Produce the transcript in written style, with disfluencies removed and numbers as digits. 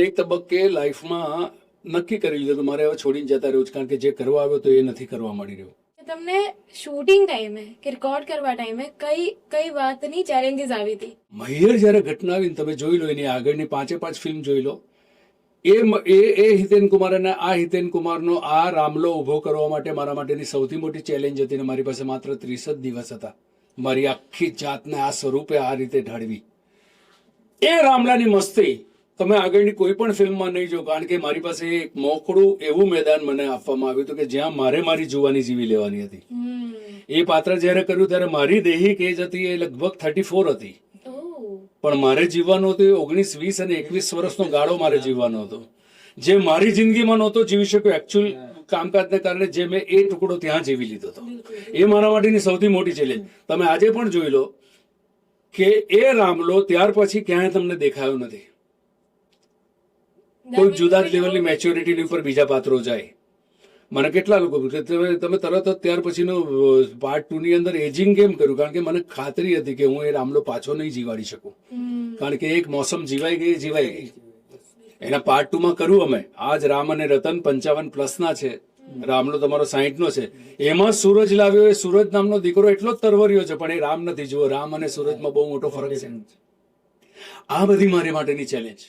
એક તબક્કે લાઈફમાં નક્કી કરી લીધું કે મારે હવે છોડીને જતા રહ્યું છે, કારણ કે જે કરવા આવ્યો તો એ નથી કરવા મળી રહ્યું. તમને શૂટિંગ ટાઈમે કે રેકોર્ડ કરવા ટાઈમે કઈ વાતની ચેલેન્જીસ આવી હતી? મહિયર જ્યારે ઘટના આવીને તમે જોઈ લો, એની આગળની 5 ફિલ્મ જોઈ લો. એ હિતેન કુમાર અને આ હિતેન કુમારનો આ રામલો ઉભો કરવા માટે મારા માટેની સૌથી મોટી ચેલેન્જ હતી. ને મારી પાસે માત્ર 30 જ દિવસ હતા મારી આખી જાતને આ સ્વરૂપે આ રીતે ઢાળવી. એ રામલાની મસ્તી તમે આગળની કોઈ પણ ફિલ્મમાં નહીં જો, કારણ કે મારી પાસે એક મોકળું એવું મેદાન મને આપવામાં આવ્યું હતું કે જ્યાં મારે મારી જુવાની જીવી લેવાની હતી. એ પાત્ર જ્યારે કર્યું ત્યારે મારી દૈહિક એજ હતી એ લગભગ 34 હતી, પણ મારે જીવવાનો હતો 19, 20 અને 21 વર્ષનો ગાળો મારે જીવવાનો હતો, જે મારી જિંદગીમાં નહોતો જીવી શક્યો એકચ્યુઅલ કામકાજને કારણે. જે મેં એ ટુકડો ત્યાં જીવી લીધો હતો. એ મારા માટેની સૌથી મોટી ચેલેન્જ. તમે આજે પણ જોઈ લો કે એ રામલો ત્યાર પછી ક્યાંય તમને દેખાયો નથી. કોઈ જુદા લેવલની મેચ્યોરિટી ઉપર બીજા પાત્રો જાય. મને કેટલા લોકો તમે તરત જ ત્યાર પછીનો પાર્ટ 2 ની અંદર એજિંગ કેમ કર્યું? કારણ કે મને ખાતરી હતી કે હું એ રામલો પાછો નહીં જીવાડી શકું, કારણ કે એક મોસમ જીવાઈ ગઈ. એના પાર્ટ 2 માં કર્યું અમે. આજ રામ અને રતન 55+ ના છે, રામલો તમારો 60 નો છે. એમાં સૂરજ લાવ્યો. એ સૂરજ નામનો દીકરો એટલો જ તરવર્યો છે, પણ એ રામ નથી. જુઓ, રામ અને સૂરજમાં બહુ મોટો ફરક છે. આ બધી મારી માટેની ચેલેન્જ.